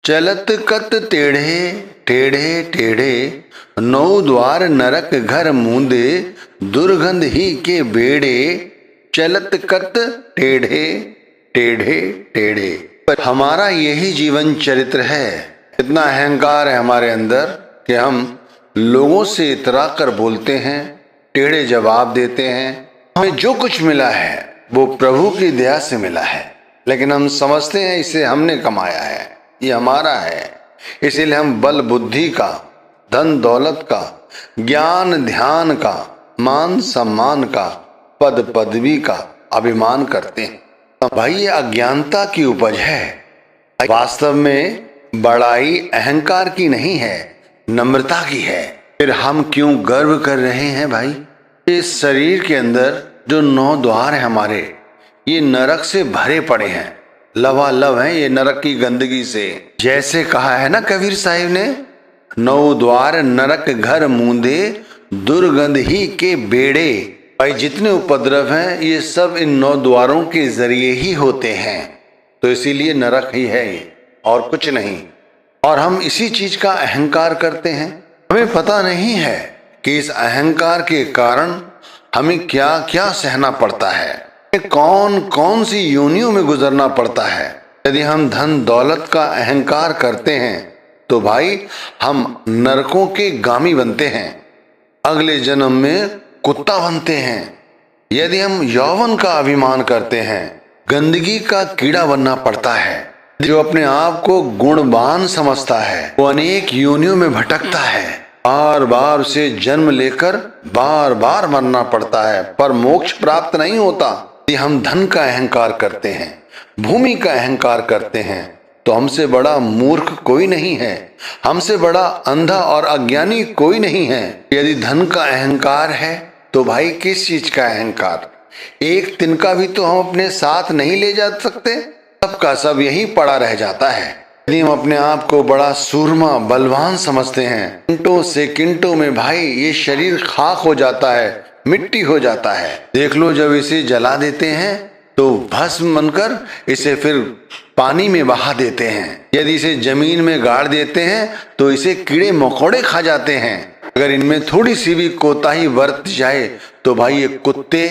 चलत कत टेढ़े टेढ़े टेढ़े, नौ द्वार नरक घर मूंदे, दुर्गंध ही के बेड़े। चलत कत टेढ़े टेढ़े टेढ़े। पर हमारा यही जीवन चरित्र है। इतना अहंकार है हमारे अंदर कि हम लोगों से इतरा कर बोलते हैं, टेढ़े जवाब देते हैं। हमें जो कुछ मिला है वो प्रभु की दया से मिला है, लेकिन हम समझते हैं इसे हमने कमाया है, ये हमारा है। इसीलिए हम बल बुद्धि का, धन दौलत का, ज्ञान ध्यान का, मान सम्मान का, पद पदवी का अभिमान करते हैं। भाई ये अज्ञानता की उपज है। वास्तव में बड़ाई अहंकार की नहीं है, नम्रता की है। फिर हम क्यों गर्व कर रहे हैं भाई? इस शरीर के अंदर जो 9 द्वार है हमारे, ये नरक से भरे पड़े हैं, लबालब हैं ये नरक की गंदगी से। जैसे कहा है ना कबीर साहिब ने, 9 द्वार नरक घर मूंदे, दुर्गंध ही के बेड़े। भाई जितने उपद्रव हैं ये सब इन 9 द्वारों के जरिए ही होते हैं। तो इसीलिए नरक ही है ये, और कुछ नहीं। और हम इसी चीज का अहंकार करते हैं। हमें पता नहीं है कि इस अहंकार के कारण हमें क्या क्या सहना पड़ता है, कौन कौन सी योनियों में गुजरना पड़ता है। यदि हम धन दौलत का अहंकार करते हैं तो भाई हम नरकों के गामी बनते हैं, अगले जन्म में कुत्ता बनते हैं। यदि हम यौवन का अभिमान करते हैं, गंदगी का कीड़ा बनना पड़ता है। जो अपने आप को गुणवान समझता है वो अनेक योनियों में भटकता है, बार बार उसे जन्म लेकर बार बार मरना पड़ता है, पर मोक्ष प्राप्त नहीं होता। यदि हम धन का अहंकार करते हैं, भूमि का अहंकार करते हैं, तो हमसे बड़ा मूर्ख कोई नहीं है, हमसे बड़ा अंधा और अज्ञानी कोई नहीं है। यदि धन का अहंकार है तो भाई किस चीज का अहंकार? एक तिनका भी तो हम अपने साथ नहीं ले जा सकते, सबका सब यही पड़ा रह जाता है। यदि हम अपने आप को बड़ा सूरमा बलवान समझते हैं, मिनटों सेकंडों में भाई ये शरीर खाक हो जाता है, मिट्टी हो जाता है। देख लो जब इसे जला देते हैं तो भस्म बनकर इसे फिर पानी में बहा देते हैं। यदि इसे जमीन में गाड़ देते हैं तो इसे कीड़े मकोड़े खा जाते हैं। अगर इनमें थोड़ी सी भी कोताही बरत जाए तो भाई ये कुत्ते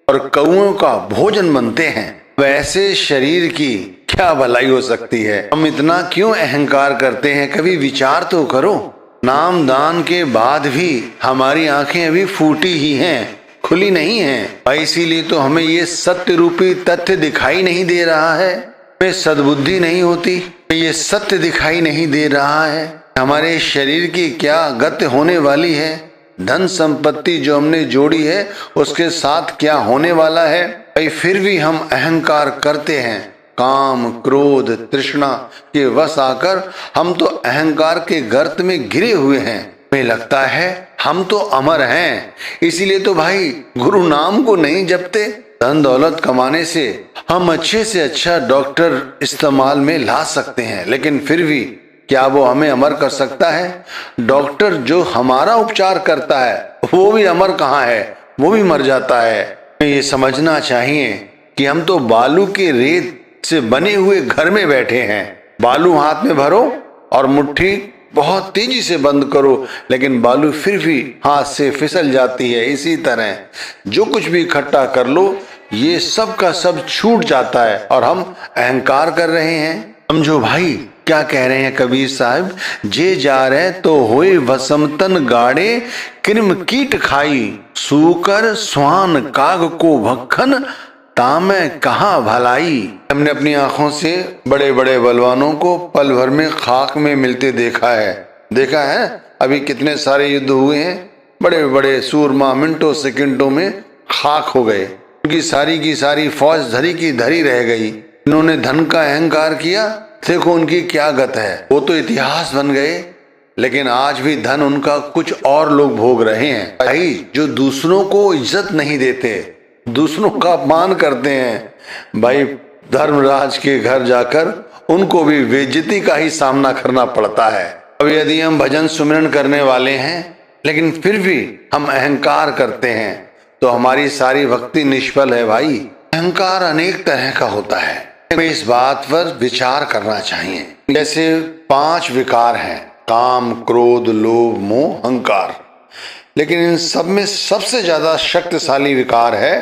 और कौओं का भोजन बनते हैं। वैसे शरीर की क्या भलाई हो सकती है? हम इतना क्यों अहंकार करते हैं? कभी विचार तो करो। नाम दान के बाद भी हमारी आंखें अभी फूटी ही हैं, खुली नहीं हैं। इसीलिए तो हमें ये सत्य रूपी तथ्य दिखाई नहीं दे रहा है, हमें सद्बुद्धि नहीं होती, ये सत्य दिखाई नहीं दे रहा है। हमारे शरीर की क्या गति होने वाली है, धन संपत्ति जो हमने जोड़ी है उसके साथ क्या होने वाला है। भाई फिर भी हम अहंकार करते हैं, काम क्रोध तृष्णा के वश आकर हम तो अहंकार के गर्त में घिरे हुए हैं। हमें लगता है हम तो अमर हैं, इसीलिए तो भाई गुरु नाम को नहीं जपते। धन दौलत कमाने से हम अच्छे से अच्छा डॉक्टर इस्तेमाल में ला सकते हैं, लेकिन फिर भी क्या वो हमें अमर कर सकता है? डॉक्टर जो हमारा उपचार करता है वो भी अमर कहाँ है, वो भी मर जाता है। ये समझना चाहिए कि हम तो बालू के रेत से बने हुए घर में बैठे हैं। बालू हाथ में भरो और मुट्ठी बहुत तेजी से बंद करो, लेकिन बालू फिर भी हाथ से फिसल जाती है। इसी तरह जो कुछ भी इकट्ठा कर लो ये सब का सब छूट जाता है और हम अहंकार कर रहे हैं। समझो भाई क्या कह रहे हैं कबीर साहब, जे जा रहे तो होए वसमतन गाड़े, कृम कीट खाई, सूकर स्वान काग को भक्खन, तामे कहाँ भलाई। हमने अपनी आंखों से बड़े बड़े बलवानों को पल भर में खाक में मिलते देखा है। अभी कितने सारे युद्ध हुए हैं, बड़े बड़े सूरमा मिनटों सेकंडों में खाक हो गए, उनकी सारी की सारी फौज धरी की धरी रह गई। इन्होंने धन का अहंकार किया, देखो उनकी क्या गत है, वो तो इतिहास बन गए, लेकिन आज भी धन उनका कुछ और लोग भोग रहे हैं। भाई जो दूसरों को इज्जत नहीं देते, दूसरों का अपमान करते हैं, भाई धर्मराज के घर जाकर उनको भी बेइज्जती का ही सामना करना पड़ता है। अब यदि हम भजन सुमिरन करने वाले हैं लेकिन फिर भी हम अहंकार करते हैं तो हमारी सारी भक्ति निष्फल है। भाई अहंकार अनेक तरह का होता है, हमें इस बात पर विचार करना चाहिए। जैसे 5 विकार हैं, काम, क्रोध, लोभ, मोह, अहंकार, लेकिन इन सब में सबसे ज्यादा शक्तिशाली विकार है,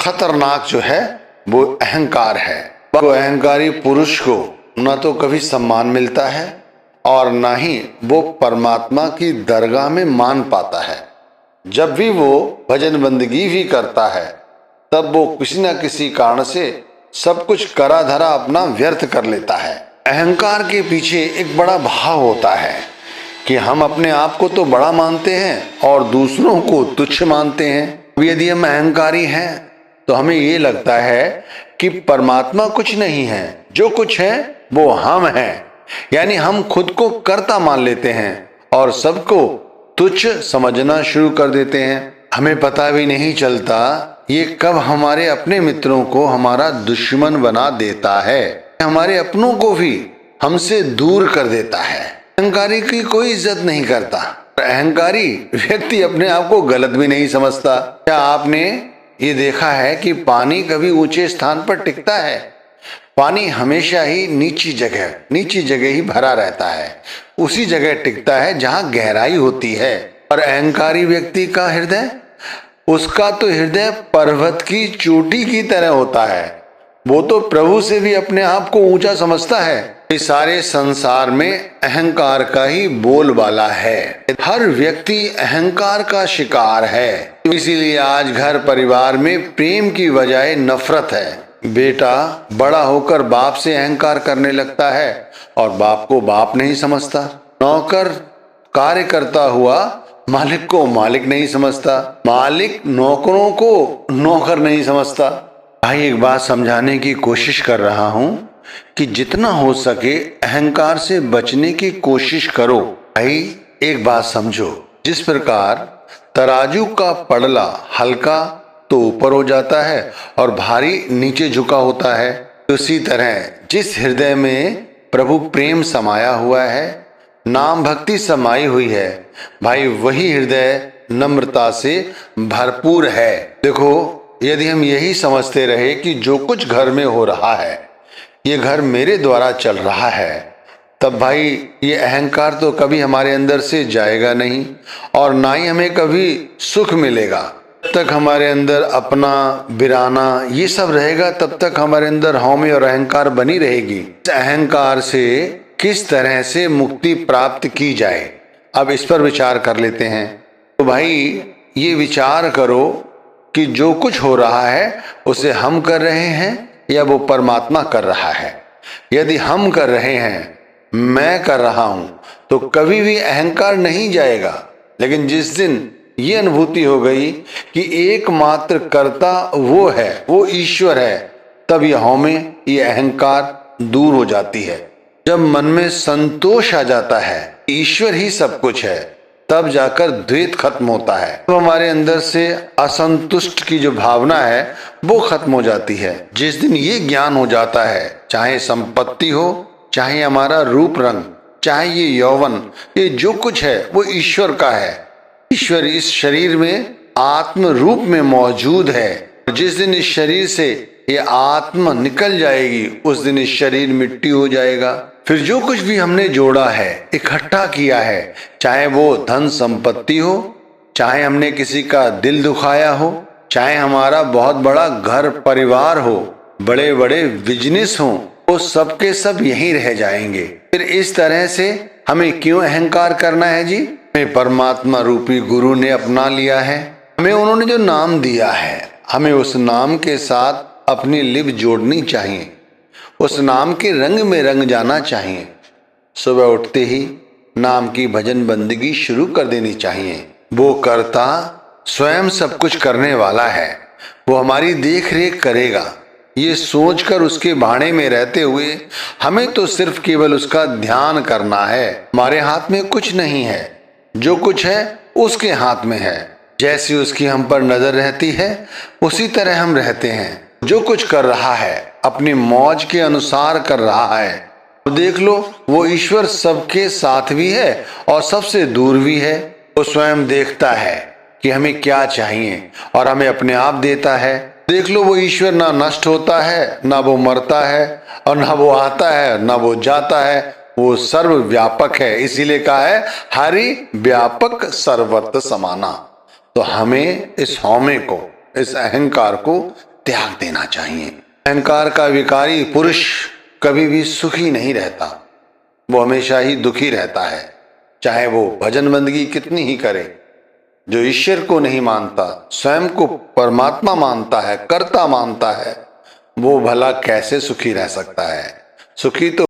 खतरनाक जो है, वो अहंकार है। वो अहंकारी पुरुष को ना तो कभी सम्मान मिलता है और ना ही वो परमात्मा की दरगाह में मान पाता है। जब भी वो भजन बंदगी भी करता है तब वो किसी न किसी कारण से सब कुछ करा धरा अपना व्यर्थ कर लेता है। अहंकार के पीछे एक बड़ा भाव होता है कि हम अपने आप को तो बड़ा मानते हैं और दूसरों को तुच्छ मानते हैं। यदि हम अहंकारी हैं तो हमें ये लगता है कि परमात्मा कुछ नहीं है, जो कुछ है वो हम हैं। यानी हम खुद को कर्ता मान लेते हैं और सबको तुच्छ समझना शुरू कर देते हैं। हमें पता भी नहीं चलता ये कब हमारे अपने मित्रों को हमारा दुश्मन बना देता है, हमारे अपनों को भी हमसे दूर कर देता है। अहंकारी की कोई इज्जत नहीं करता। अहंकारी व्यक्ति अपने आप को गलत भी नहीं समझता। क्या आपने ये देखा है कि पानी कभी ऊंचे स्थान पर टिकता है? पानी हमेशा ही नीची जगह ही भरा रहता है, उसी जगह टिकता है जहां गहराई होती है। और अहंकारी व्यक्ति का हृदय, उसका तो हृदय पर्वत की चोटी की तरह होता है। वो तो प्रभु से भी अपने आप को ऊंचा समझता है। इस सारे संसार में अहंकार का ही बोलबाला है। हर व्यक्ति अहंकार का शिकार है। इसीलिए आज घर परिवार में प्रेम की बजाय नफरत है। बेटा बड़ा होकर बाप से अहंकार करने लगता है और बाप को बाप नहीं समझता। नौकर कार्य करता हुआ मालिक को मालिक नहीं समझता। मालिक नौकरों को नौकर नहीं समझता। भाई एक बात समझाने की कोशिश कर रहा हूं कि जितना हो सके अहंकार से बचने की कोशिश करो। भाई एक बात समझो, जिस प्रकार तराजू का पड़ला हल्का तो ऊपर हो जाता है और भारी नीचे झुका होता है, उसी तरह जिस हृदय में प्रभु प्रेम समाया हुआ है, नाम भक्ति समाई हुई है, भाई वही हृदय नम्रता से भरपूर है। देखो, यदि हम यही समझते रहे कि जो कुछ घर में हो रहा है ये घर मेरे द्वारा चल रहा है, तब भाई ये अहंकार तो कभी हमारे अंदर से जाएगा नहीं और ना ही हमें कभी सुख मिलेगा। जब तक हमारे अंदर अपना बिराना ये सब रहेगा तब तक हमारे अंदर हौमे और अहंकार बनी रहेगी। अहंकार से किस तरह से मुक्ति प्राप्त की जाए, अब इस पर विचार कर लेते हैं। तो भाई ये विचार करो कि जो कुछ हो रहा है उसे हम कर रहे हैं या वो परमात्मा कर रहा है। यदि हम कर रहे हैं, मैं कर रहा हूं, तो कभी भी अहंकार नहीं जाएगा। लेकिन जिस दिन ये अनुभूति हो गई कि एकमात्र कर्ता वो है, वो ईश्वर है, तब ये हौमे, ये अहंकार दूर हो जाती है। जब मन में संतोष आ जाता है, ईश्वर ही सब कुछ है, तब जाकर द्वैत खत्म होता है। तो हमारे अंदर से असंतुष्ट की जो भावना है वो खत्म हो जाती है। जिस दिन ये ज्ञान हो जाता है, चाहे संपत्ति हो, चाहे हमारा रूप रंग, चाहे ये यौवन, ये जो कुछ है वो ईश्वर का है। ईश्वर इस शरीर में आत्म रूप में मौजूद है। जिस दिन इस शरीर से ये आत्मा निकल जाएगी, उस दिन इस शरीर मिट्टी हो जाएगा। फिर जो कुछ भी हमने जोड़ा है, इकट्ठा किया है, चाहे वो धन संपत्ति हो, चाहे हमने किसी का दिल दुखाया हो, चाहे हमारा बहुत बड़ा घर परिवार हो, बड़े बड़े बिजनेस हो, वो सब के सब यहीं रह जाएंगे। फिर इस तरह से हमें क्यों अहंकार करना है जी? हमें परमात्मा रूपी गुरु ने अपना लिया है। हमें उन्होंने जो नाम दिया है, हमें उस नाम के साथ अपनी लिप जोड़नी चाहिए, उस नाम के रंग में रंग जाना चाहिए। सुबह उठते ही नाम की भजन बंदगी शुरू कर देनी चाहिए। वो कर्ता स्वयं सब कुछ करने वाला है, वो हमारी देख रेख करेगा। ये सोचकर उसके भाड़े में रहते हुए हमें तो सिर्फ केवल उसका ध्यान करना है। हमारे हाथ में कुछ नहीं है, जो कुछ है उसके हाथ में है। जैसी उसकी हम पर नजर रहती है उसी तरह हम रहते हैं। जो कुछ कर रहा है अपनी मौज के अनुसार कर रहा है। तो देख लो, वो ईश्वर सबके साथ भी है और सबसे दूर भी है। वो स्वयं देखता है कि हमें क्या चाहिए और हमें अपने आप देता है। देख लो, वो ईश्वर ना नष्ट होता है, ना वो मरता है, और ना वो आता है, ना वो जाता है। वो सर्वव्यापक है, इसीलिए कहा है हरि व्यापक सर्वत्र समाना। तो हमें इस हौमे को, इस अहंकार को त्याग देना चाहिए। अहंकार का विकारी पुरुष कभी भी सुखी नहीं रहता, वो हमेशा ही दुखी रहता है, चाहे वो भजन बंदगी कितनी ही करे। जो ईश्वर को नहीं मानता, स्वयं को परमात्मा मानता है, कर्ता मानता है, वो भला कैसे सुखी रह सकता है? सुखी तो